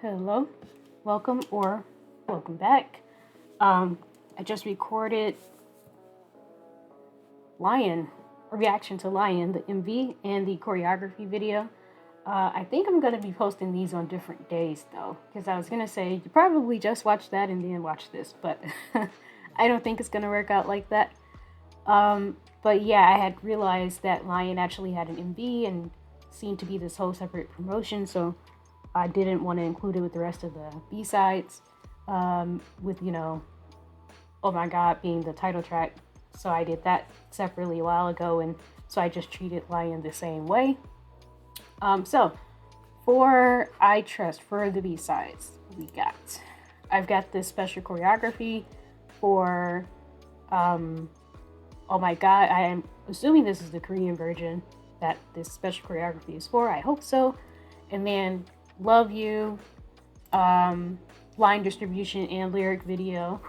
Hello, welcome or welcome back. I just recorded Lion, a reaction to Lion, the MV and the choreography video. I think I'm going to be posting these on different days though, because I was going to say you probably just watch that and then watch this, but I don't think it's going to work out like that. But yeah, I had realized that Lion actually had an MV and seemed to be this whole separate promotion, so I didn't want to include it with the rest of the B-sides, with, Oh My God being the title track. So I did that separately a while ago, and so I just treated Lion the same way. So for I Trust, for the B-sides, I've got this special choreography for Oh My God. I am assuming this is the Korean version that this special choreography is for. I hope so. And then Love You, line distribution and lyric video,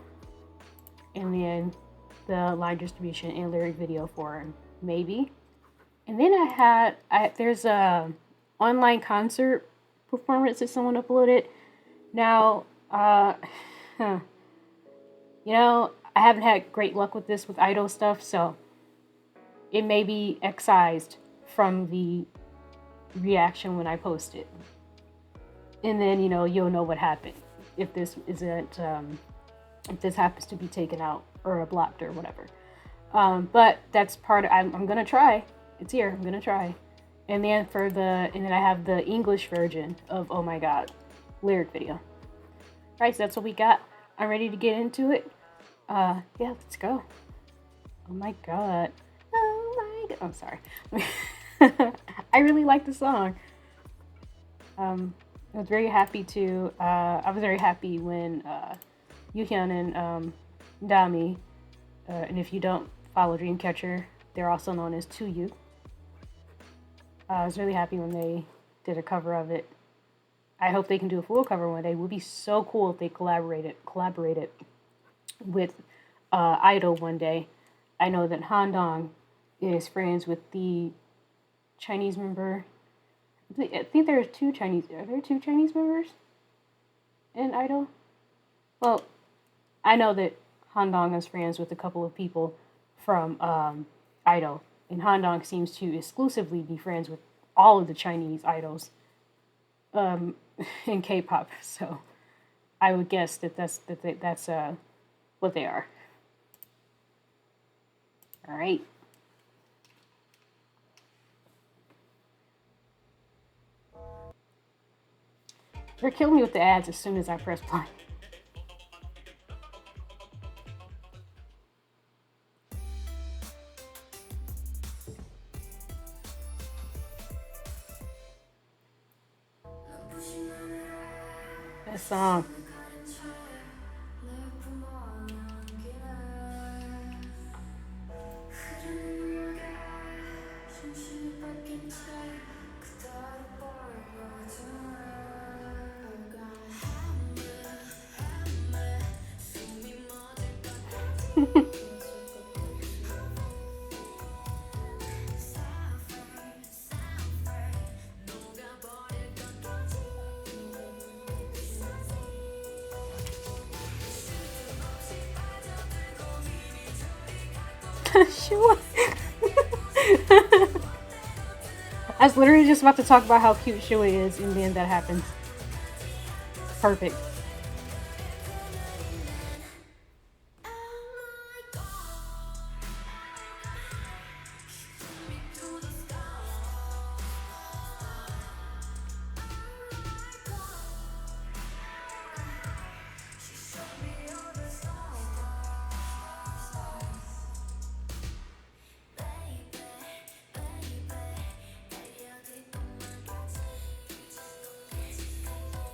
and then the line distribution and lyric video for Maybe. And then there's a online concert performance that someone uploaded. Now, I haven't had great luck with this with I-dle stuff, so it may be excised from the reaction when I post it. And then, you'll know what happened if this isn't, if this happens to be taken out or blocked or whatever. But that's I'm going to try. It's here. I'm going to try. And then I have the English version of Oh My God lyric video. All right, so that's what we got. I'm ready to get into it. Yeah, let's go. Oh my God. Oh my God. I'm sorry. I really like the song. I was very happy when Yuhyun and Dami, and if you don't follow Dreamcatcher, they're also known as 2U. I was really happy when they did a cover of it. I hope they can do a full cover one day. It would be so cool if they collaborated with I-dle one day. I know that Handong is friends with the Chinese member. I think there are two Chinese. Are there two Chinese members in I-dle? Well, I know that Handong is friends with a couple of people from I-dle, and Handong seems to exclusively be friends with all of the Chinese idols in K-pop. So I would guess that's what they are. All right. They're killing me with the ads as soon as I press play. That song. Sure. I was literally just about to talk about how cute Shui is, and then that happens. Perfect.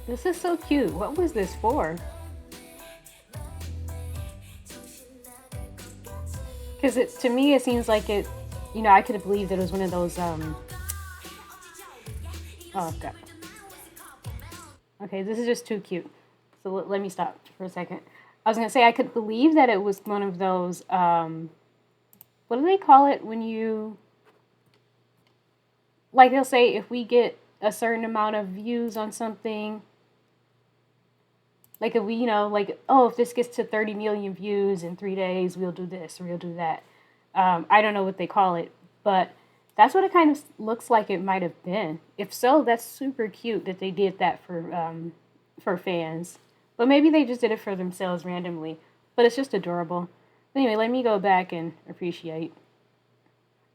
This is so cute. What was this for? Because to me, it seems like it, I could have believed that it was one of those, oh, God. Okay, this is just too cute. So let me stop for a second. I was going to say, I could believe that it was one of those, what do they call it when you, like they'll say, if we get a certain amount of views on something, Like if we, you know, like, oh, if this gets to 30 million views in 3 days, we'll do this or we'll do that. I don't know what they call it, but that's what it kind of looks like it might have been. If so, that's super cute that they did that for fans. But maybe they just did it for themselves randomly. But it's just adorable. Anyway, let me go back and appreciate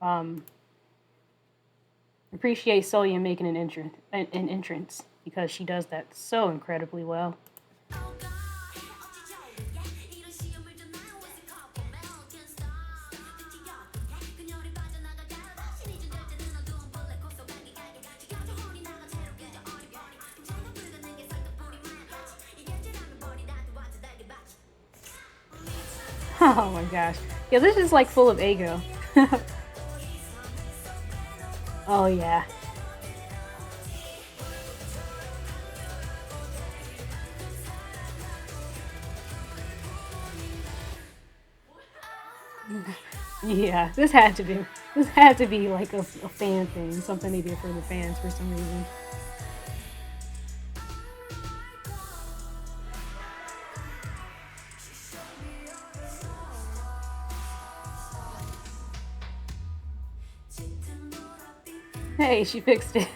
Soya making an entrance because she does that so incredibly well. Oh my gosh. Yeah, this is like full of ego. Oh yeah. Yeah, this had to be like a fan thing, something they did for the fans for some reason. Hey, she fixed it.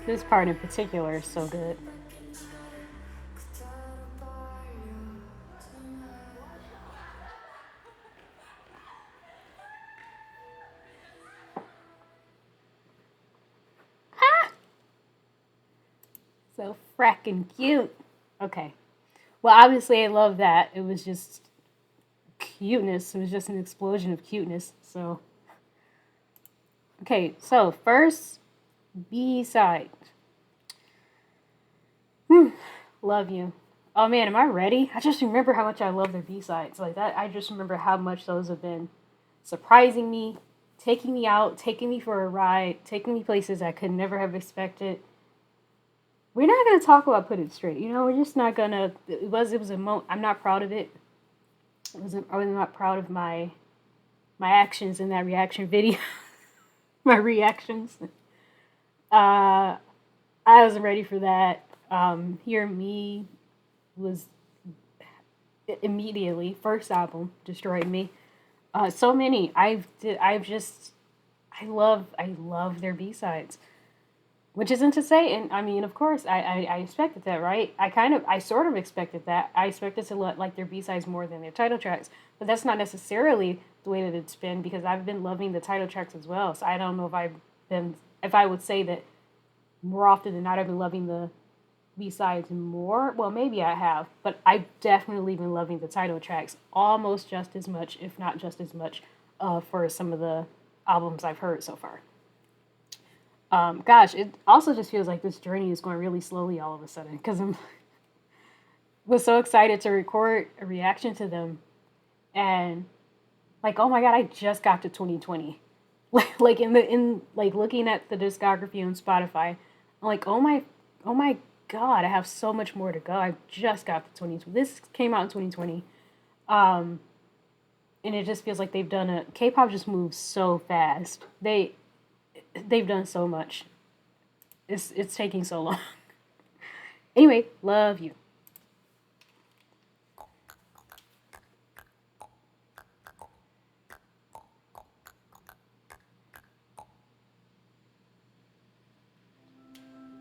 This part in particular is so good. So fracking cute. Okay. Well, obviously I love that. It was just cuteness. It was just an explosion of cuteness. So, okay. So first B-side. Love you. Oh man, am I ready? I just remember how much I love their B-sides. Like that, I just remember how much those have been surprising me, taking me out, taking me for a ride, taking me places I could never have expected. We're not gonna talk about Put It Straight. You know, we're just not gonna. It was a moment. I'm not proud of it. I was not proud of my actions in that reaction video. My reactions. I wasn't ready for that. Hear Me was immediately first album destroyed me. So many. I love their B-sides. Which isn't to say, and I mean, of course, I expected that, right? I sort of expected that. I expected to like their B-sides more than their title tracks, but that's not necessarily the way that it's been because I've been loving the title tracks as well. So I don't know if I would say that more often than not I've been loving the B-sides more. Well, maybe I have, but I've definitely been loving the title tracks almost just as much, if not just as much, for some of the albums I've heard so far. Gosh, it also just feels like this journey is going really slowly all of a sudden because I was so excited to record a reaction to them, and like, oh my god, I just got to 2020. Like in like looking at the discography on Spotify, I'm like, oh my god, I have so much more to go. I just got to 2020. This came out in 2020, and it just feels like they've done a K-pop just moves so fast. They've done so much. It's taking so long. Anyway, love you.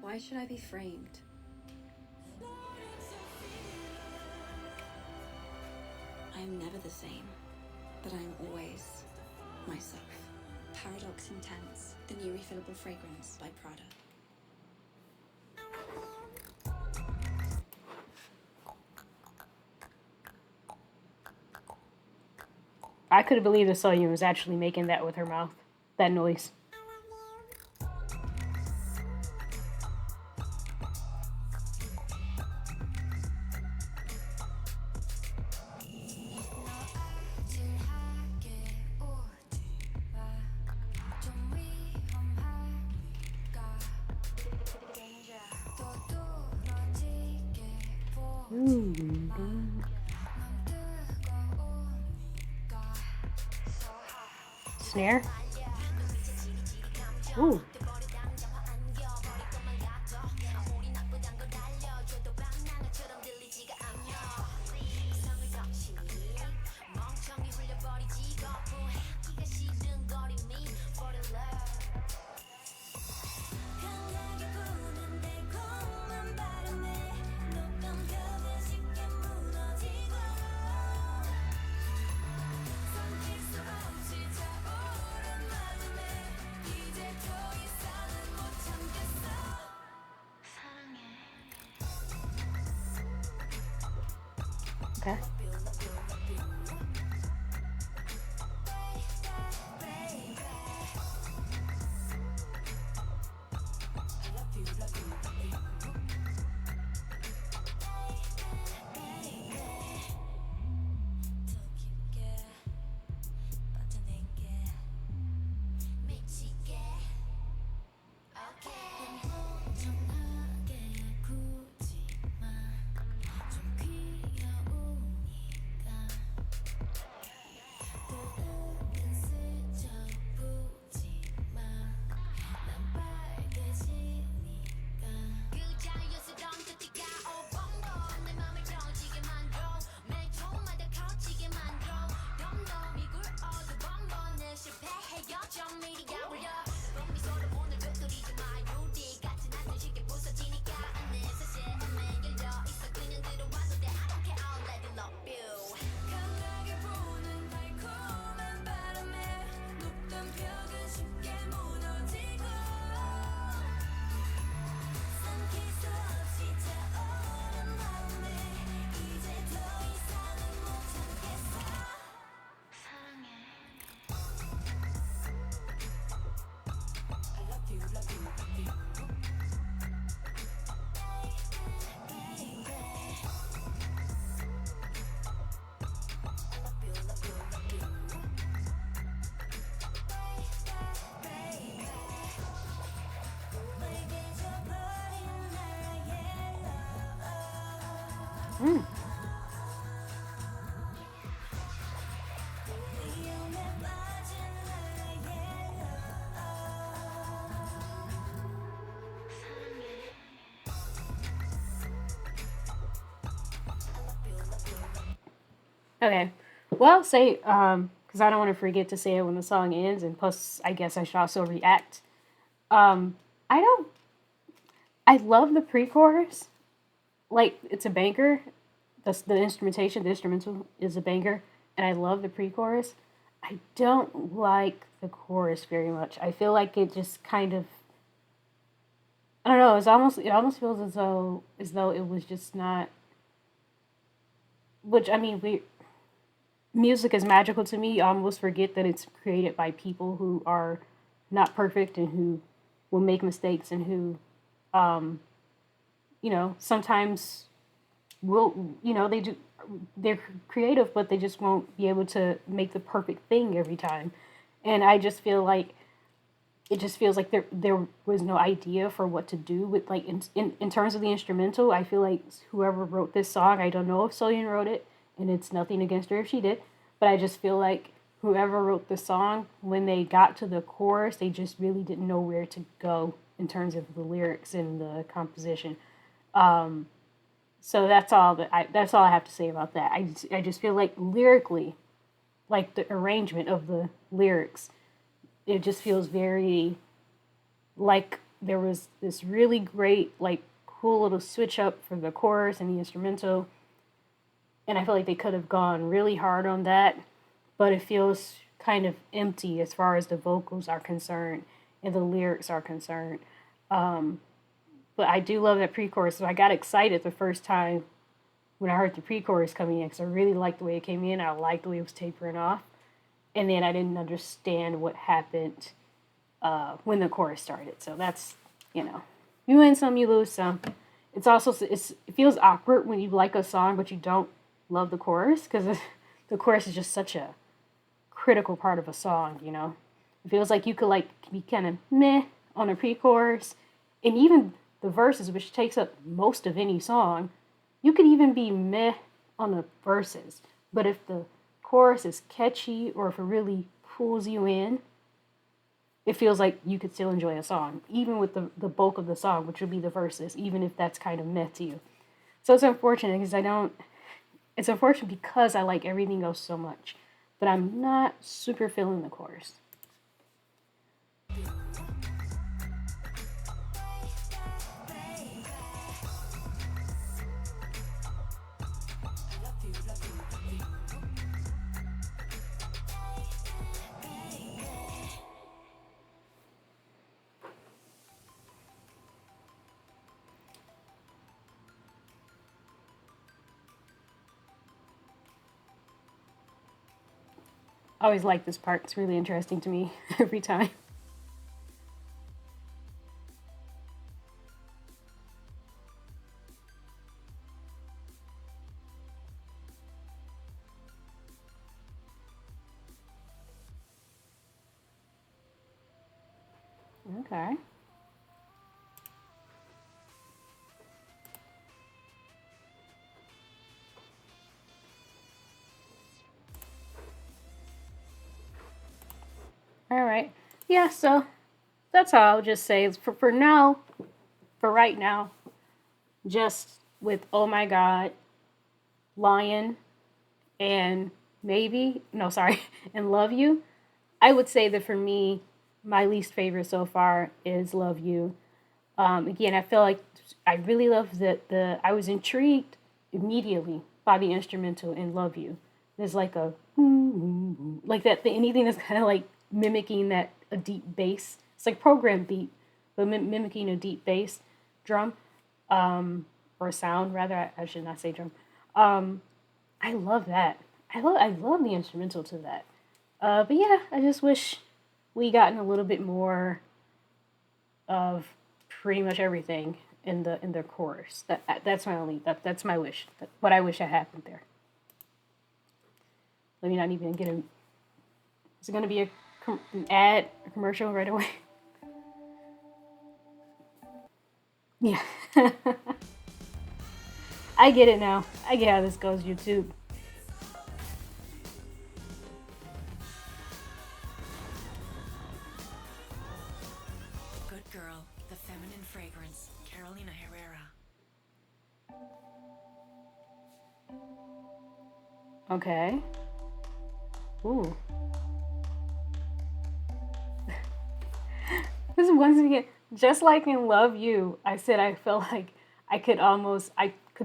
Why should I be framed? I am never the same, but I am always myself. Paradox Intense, the new refillable fragrance by Prada. I couldn't believe that Sonya was actually making that with her mouth, that noise. Snare. Ooh. Okay. Mm. Okay. Well, say, because I don't want to forget to say it when the song ends, and plus, I guess I should also react. I don't. I love the pre-chorus. Like, it's a banger. The instrumentation, the instrumental is a banger, and I love the pre-chorus. I don't like the chorus very much. I feel like it just kind of. I don't know. It almost feels as though it was just not. Which I mean, we music is magical to me. I almost forget that it's created by people who are not perfect and who will make mistakes and who, um, sometimes will, they do, they're creative, but they just won't be able to make the perfect thing every time. And I just feel like it just feels like there was no idea for what to do with like in terms of the instrumental. I feel like whoever wrote this song, I don't know if Soyeon wrote it, and it's nothing against her if she did, but I just feel like whoever wrote the song, when they got to the chorus, they just really didn't know where to go in terms of the lyrics and the composition. Um, so that's all I have to say about that. I just feel like lyrically, like the arrangement of the lyrics, it just feels very like there was this really great, like, cool little switch up for the chorus and the instrumental, and I feel like they could have gone really hard on that, but it feels kind of empty as far as the vocals are concerned and the lyrics are concerned. Um, but I do love that pre-chorus, so I got excited the first time when I heard the pre-chorus coming in because I really liked the way it came in. I liked the way it was tapering off. and then I didn't understand what happened when the chorus started. So that's, you know, you win some, you lose some. It's also, it feels awkward when you like a song but you don't love the chorus, because the chorus is just such a critical part of a song, you know. It feels like you could like be kind of meh on a pre-chorus, and even the verses, which takes up most of any song, you could even be meh on the verses. But if the chorus is catchy, or if it really pulls you in, it feels like you could still enjoy a song, even with the bulk of the song, which would be the verses, even if that's kind of meh to you. So it's unfortunate because it's unfortunate because I like Everything Else so much, but I'm not super feeling the chorus. I always like this part. It's really interesting to me every time. Okay. All right. Yeah, so that's all I'll just say. For now, for right now, just with Oh My God, Lion, and maybe, no, sorry, and Love You, I would say that for me, my least favorite so far is Love You. Again, I feel like I really love I was intrigued immediately by the instrumental in Love You. There's like a like that anything that's kind of like mimicking that a deep bass. It's like programmed beat, but mimicking a deep bass drum, or sound rather. I should not say drum. I love that. I love the instrumental to that. But yeah, I just wish we gotten a little bit more of pretty much everything in the chorus. That's my only that's my wish. What I wish had happened there. Let me not even get a. Is it going to be an ad, a commercial right away? Yeah. I get it now. I get how this goes, YouTube. Good girl, the feminine fragrance, Carolina Herrera. Okay. Ooh. This is once again, just like in Love You, I said I felt like I could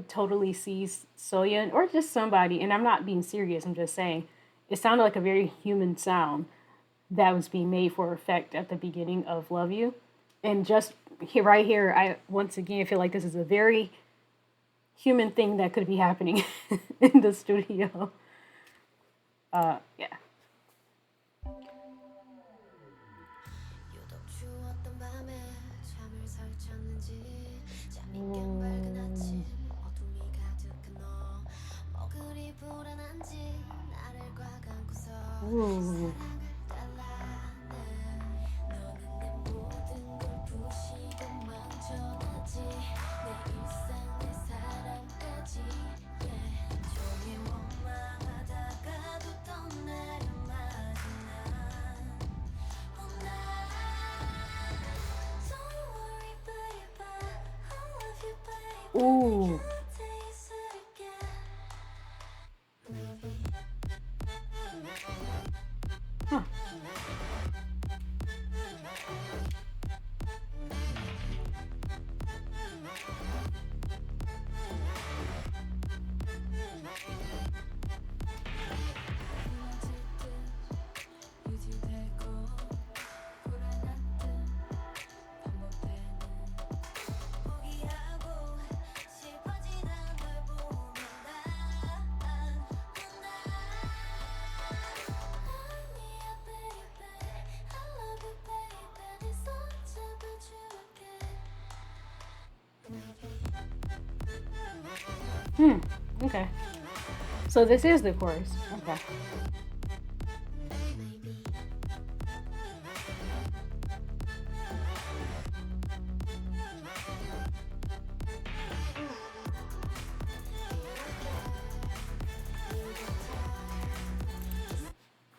totally see Soyeon or just somebody, and I'm not being serious, I'm just saying, it sounded like a very human sound that was being made for effect at the beginning of Love You. And just here, right here, I once again feel like this is a very human thing that could be happening in the studio. Yeah. Ooh. Ooh. Huh. Hmm. Okay. So this is the chorus. Okay.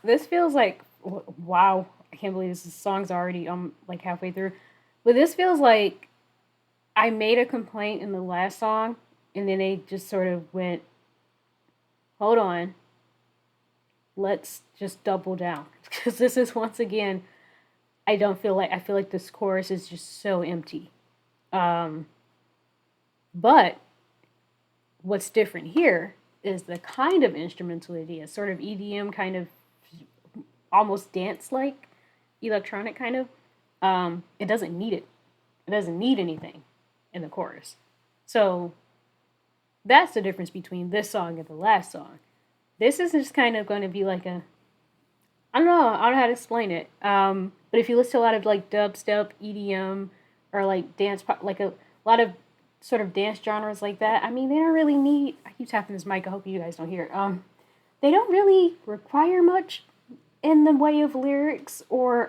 This feels like wow. I can't believe this song's already like halfway through. But this feels like I made a complaint in the last song, and then they just sort of went, "Hold on, let's just double down," because this is once again. I feel like this chorus is just so empty. Um, but what's different here is the kind of instrumentality, a sort of EDM kind of almost dance like electronic kind of. It doesn't need it. It doesn't need anything in the chorus. So that's the difference between this song and the last song. This is just kind of going to be like a I don't know how to explain it. But if you listen to a lot of like dubstep, EDM, or like dance pop, like a lot of sort of dance genres like that, I mean, they don't really need. I keep tapping this mic. I hope you guys don't hear it. They don't really require much in the way of lyrics or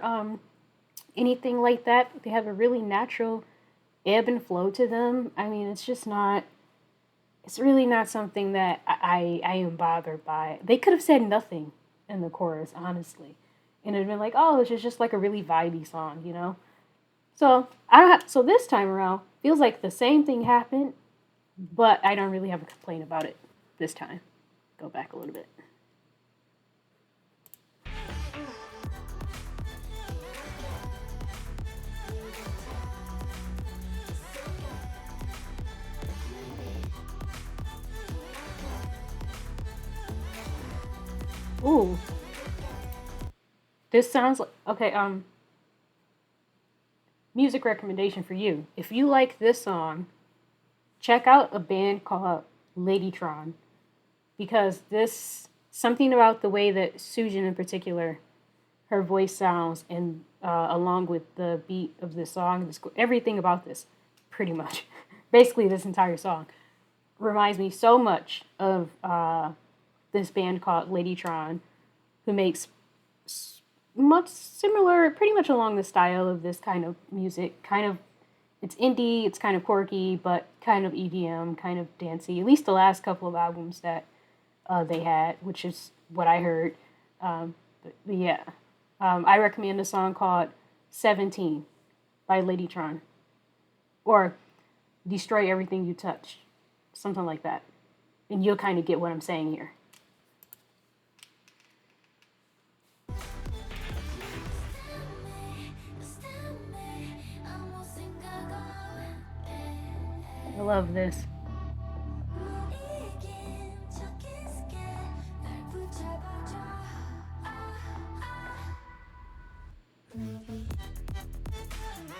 anything like that. They have a really natural ebb and flow to them. I mean, it's just not. It's really not something that I am bothered by. They could have said nothing in the chorus, honestly, and it'd been like, oh, it's just like a really vibey song, you know. So I don't have. So this time around, feels like the same thing happened, but I don't really have a complaint about it this time. Go back a little bit. Ooh, this sounds like okay. Music recommendation for you. If you like this song, check out a band called Ladytron because this something about the way that Sujin in particular, her voice sounds, and along with the beat of this song, everything about this, pretty much, basically this entire song, reminds me so much of this band called Ladytron, who makes much similar, pretty much along the style of this kind of music. Kind of, it's indie, it's kind of quirky, but kind of EDM, kind of dancey. At least the last couple of albums that they had, which is what I heard. But yeah, I recommend a song called 17 by Ladytron, or Destroy Everything You Touch, something like that. And you'll kind of get what I'm saying here. I love this.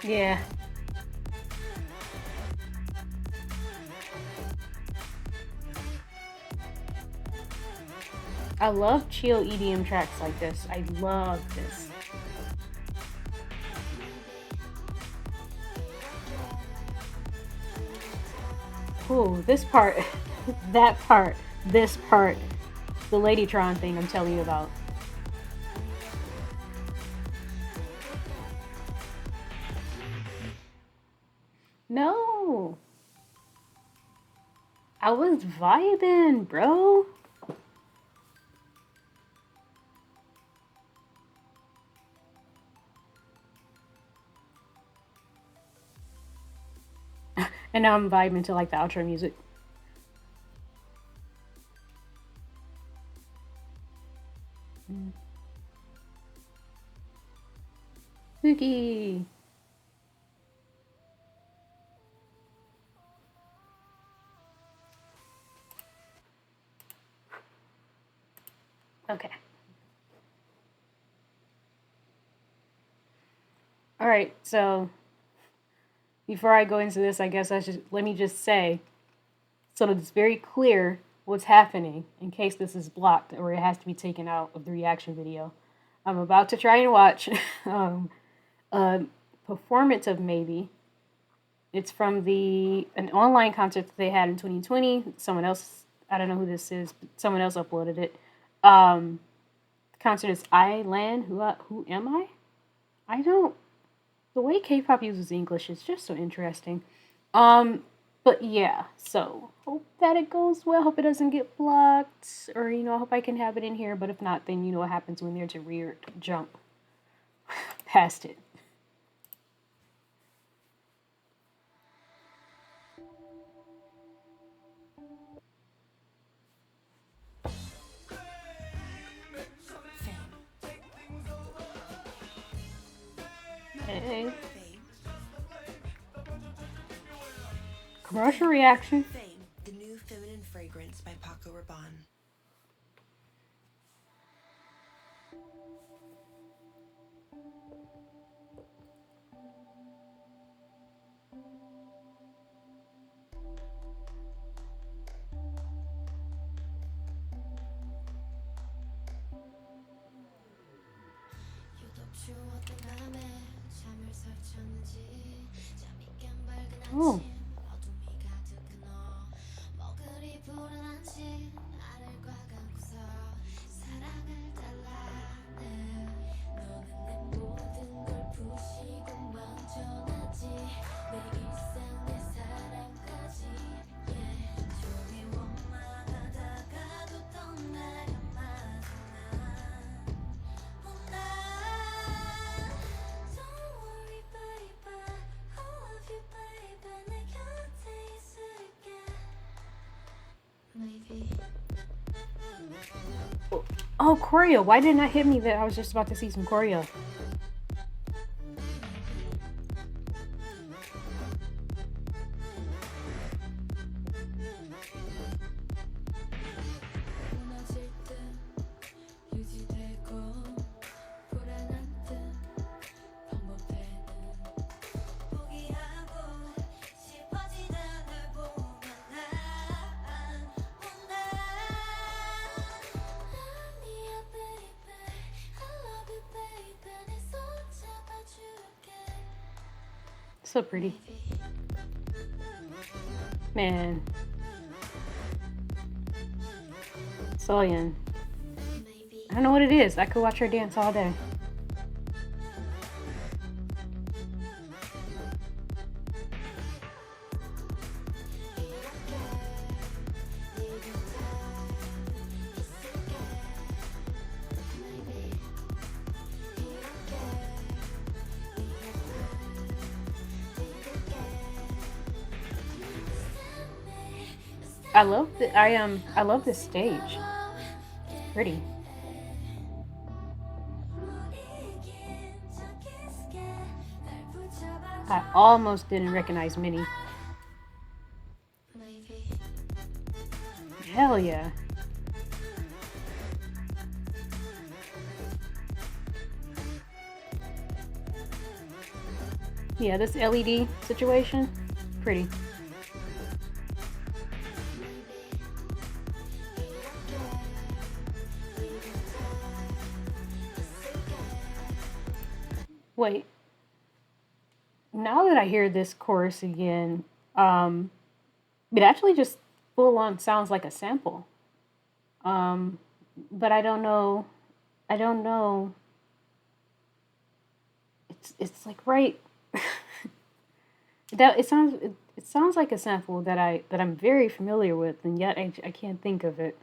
Yeah. I love chill EDM tracks like this. I love this. Ooh, this part, that part, this part, the Ladytron thing I'm telling you about. No, I was vibing, bro. And now I'm vibing to like the outro music. Spooky. Okay. All right. So before I go into this, I guess I should let me just say so that it's very clear what's happening in case this is blocked or it has to be taken out of the reaction video. I'm about to try and watch a performance of Maybe It's from an online concert that they had in 2020. Someone else, I don't know who this is, but someone else uploaded it. The concert is I-Land. Who am I? I don't. The way K-pop uses English is just so interesting. Um, but yeah, so hope that it goes well. Hope it doesn't get blocked, or I hope I can have it in here. But if not, then you know what happens when there's a weird jump past it. Hey, commercial reaction. Fame, the new feminine fragrance by Paco Rabanne. Oh, oh, choreo. Why didn't it hit me that I was just about to see some choreo? So pretty. Man. Soyeon. I don't know what it is. I could watch her dance all day. I love this stage. It's pretty. I almost didn't recognize Minnie. Hell yeah. Yeah, this LED situation, pretty. Wait, now that I hear this chorus again, it actually just full on sounds like a sample. Um, but I don't know. I don't know. It's like right. It sounds like a sample that I'm very familiar with, and yet I can't think of it.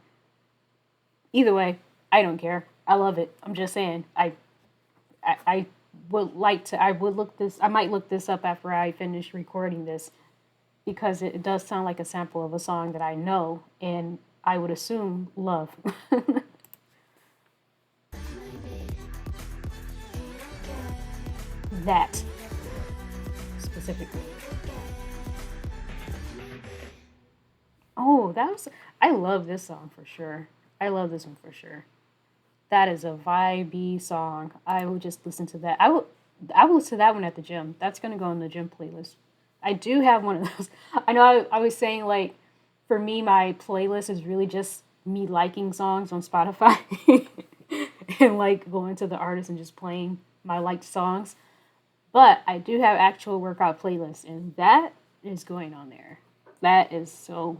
Either way, I don't care. I love it. I'm just saying. I would like to. I would look this. I might look this up after I finish recording this because it does sound like a sample of a song that I know and I would assume love. That specifically. Oh, that was. I love this song for sure. I love this one for sure. That is a vibey song. I will just listen to that. I will listen to that one at the gym. That's gonna go in the gym playlist. I do have one of those. I know I was saying like for me my playlist is really just me liking songs on Spotify and like going to the artist and just playing my liked songs. But I do have actual workout playlists, and that is going on there. That is so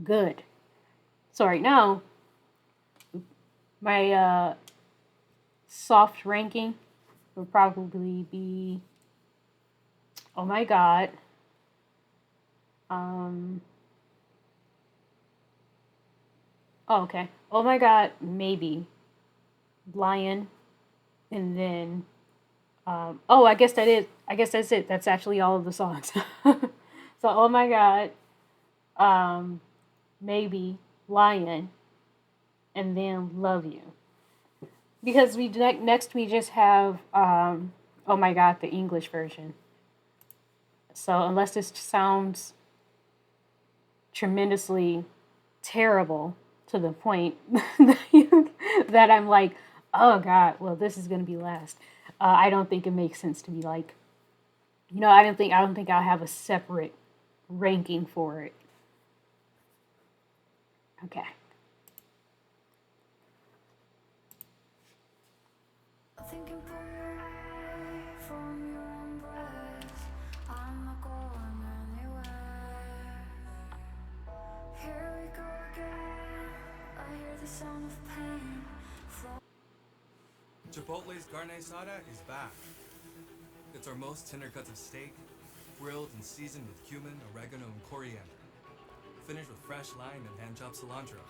good. So right now, my soft ranking would probably be, oh my god, oh okay, oh my god, maybe Lion, and then oh, I guess that is. I guess that's it. That's actually all of the songs. So, oh my god, maybe Lion, and then Love You. Because we next we just have oh my god, the English version. So unless this sounds tremendously terrible to the point that I'm like, oh god, well this is gonna be last. I don't think it makes sense to be like, I don't think I'll have a separate ranking for it. Okay. Thinking pull you away from your embrace. I'm not going anywhere. Here we go again. I hear the sound of pain. Chipotle's carne asada is back. It's our most tender cuts of steak, grilled and seasoned with cumin, oregano, and coriander. Finished with fresh lime and hand-chopped cilantro.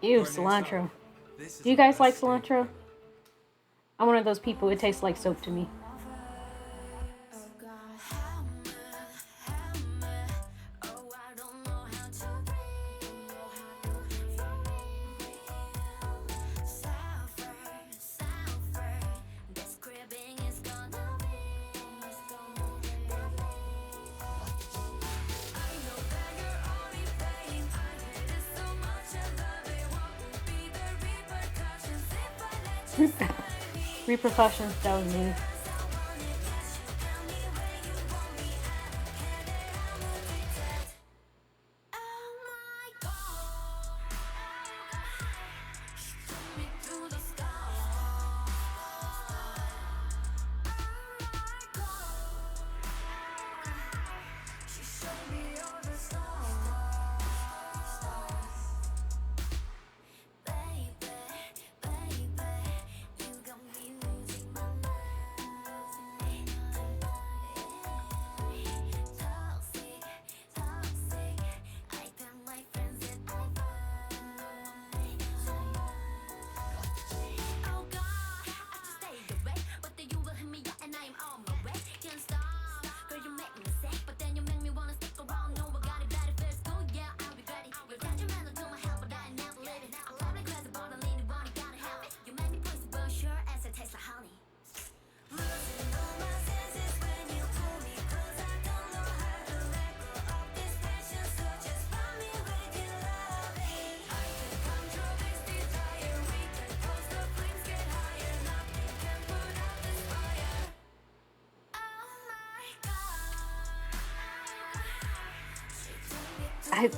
Ew, Carne cilantro. asada. Do you guys like cilantro? I'm one of those people, it tastes like soap to me. Repercussions, that was me.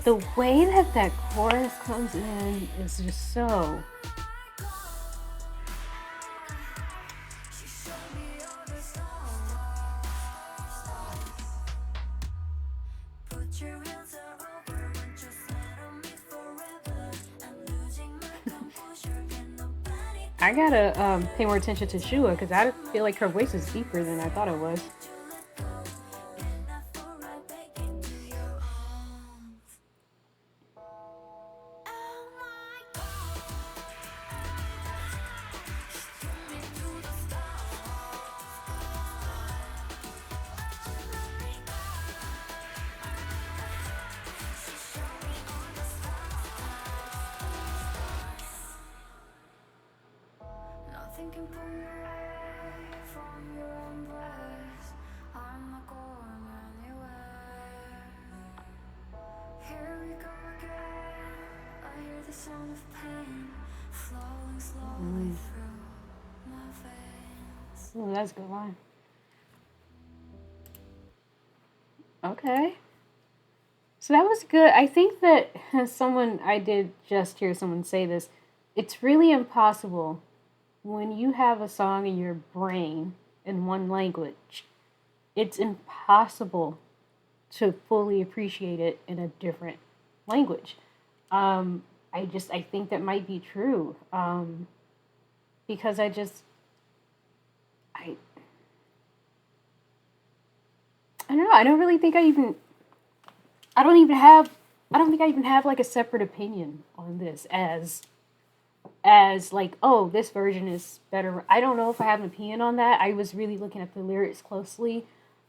The way that chorus comes in is just so. I gotta pay more attention to Shua because I feel like her voice is deeper than I thought it was. Nothing can pull me away from your embrace. I'm not going anywhere. Here we go again. I hear the sound of pain flowing slowly through my veins. Oh, that's a good line. Okay. So that was good. I think that I did just hear someone say this. It's really impossible when you have a song in your brain in one language, it's impossible to fully appreciate it in a different language. I think that might be true. Because I I don't know. I don't think I even have like a separate opinion on this as like, oh, this version is better. I don't know if I have an opinion on that. I was really looking at the lyrics closely.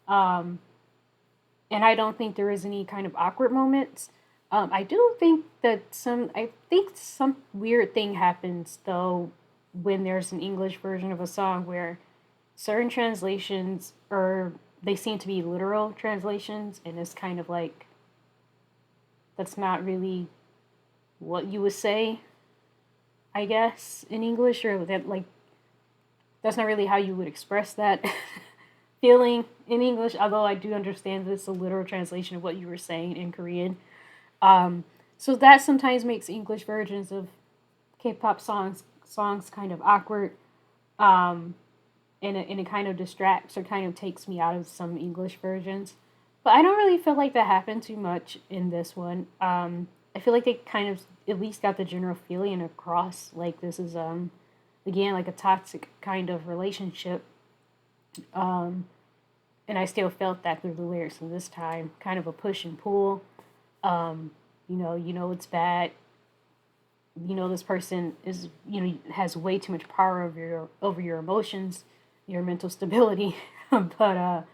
Um, and I don't think there is any kind of awkward moments. I do think that some weird thing happens though when there's an English version of a song where certain translations are they seem to be literal translations, and it's kind of like that's not really what you would say, I guess, in English, or that like that's not really how you would express that feeling in English. Although I do understand that it's a literal translation of what you were saying in Korean. So that sometimes makes English versions of K-pop songs kind of awkward, um, and it kind of distracts or kind of takes me out of some English versions. But I don't really feel like that happened too much in this one. I feel like they kind of at least got the general feeling across. Like this is again like a toxic kind of relationship. Um, and I still felt that through the lyrics of this time, kind of a push and pull. Um, you know it's bad. You know this person is has way too much power over your emotions, your mental stability. But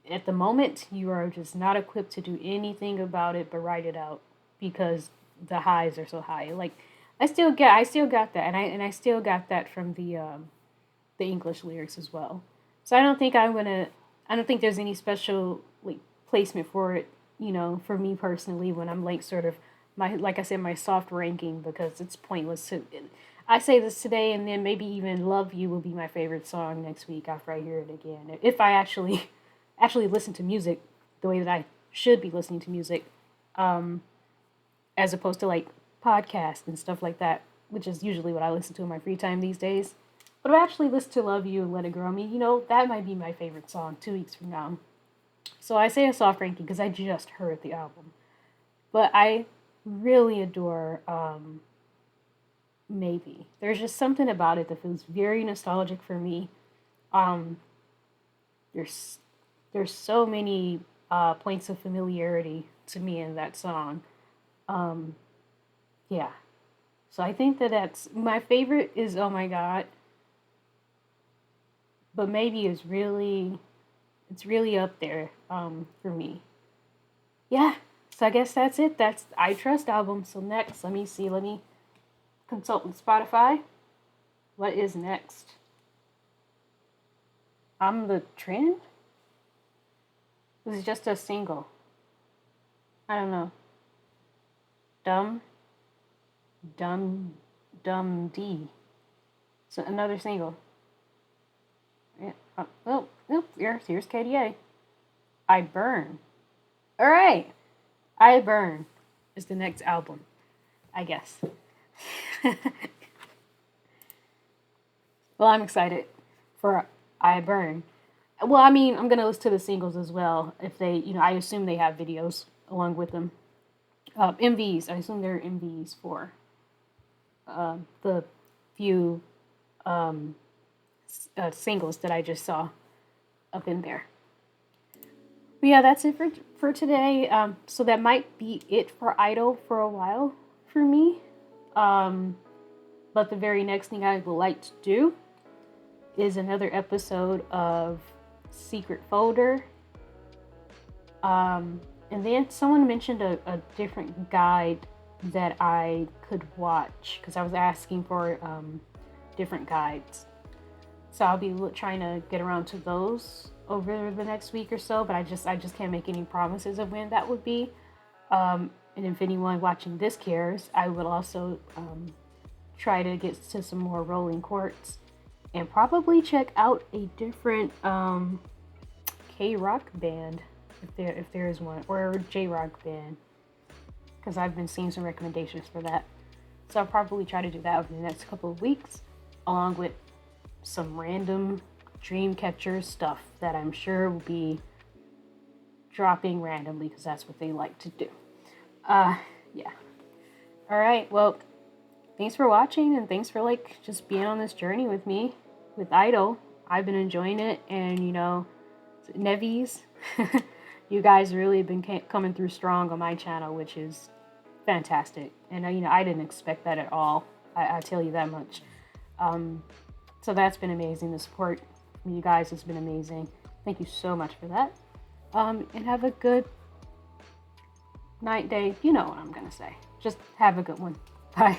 at the moment, you are just not equipped to do anything about it but write it out because the highs are so high. Like I still got that, and I still got that from the English lyrics as well. So I don't think there's any special like placement for it, for me personally when I'm like sort of like I said, my soft ranking, because it's pointless to. I say this today, and then maybe even "Love You" will be my favorite song next week after I hear it again. If I actually listen to music the way that I should be listening to music, um, as opposed to like podcasts and stuff like that, which is usually what I listen to in my free time these days. But if I actually listen to "Love You" and "Let It Grow Me," that might be my favorite song 2 weeks from now. So I say a soft ranking because I just heard the album. But I really adore Maybe. There's just something about it that feels very nostalgic for me. Um, there's there's so many points of familiarity to me in that song. Um, yeah. So I think that that's my favorite is "Oh My God," but Maybe is really it's really up there for me. Yeah. So I guess that's it. That's I Trust album. So next, let me see. Let me consult with Spotify. What is next? I'm the Trend? This is just a single. I don't know. Dumb, dumb, dumb D. So another single. Yeah. Here's KDA. I Burn. All right. I Burn is the next album, I guess. Well, I'm excited for I Burn. Well, I mean, I'm gonna listen to the singles as well. If they, I assume they have videos along with them. MVs. I assume they're MVs for the few um, singles that I just saw up in there. But yeah, that's it for today. So that might be it for I-dle for a while for me. But the very next thing I would like to do is another episode of Secret Folder. And then someone mentioned a different guide that I could watch because I was asking for different guides. So I'll be trying to get around to those over the next week or so, but I just can't make any promises of when that would be. And if anyone watching this cares, I will also try to get to some more rolling quartz and probably check out a different K-rock band if there is one, or a J-rock band, because I've been seeing some recommendations for that. So I'll probably try to do that over the next couple of weeks, along with some random dream catcher stuff that I'm sure will be dropping randomly because that's what they like to do. Yeah. All right. Well, thanks for watching, and thanks for like just being on this journey with me with I-dle. I've been enjoying it, and you know, Nevies, you guys really been coming through strong on my channel, which is fantastic. And you know, I didn't expect that at all. I tell you that much. So that's been amazing. The support from you guys has been amazing. Thank you so much for that. And have a good night, day. You know what I'm gonna say. Just have a good one. Bye.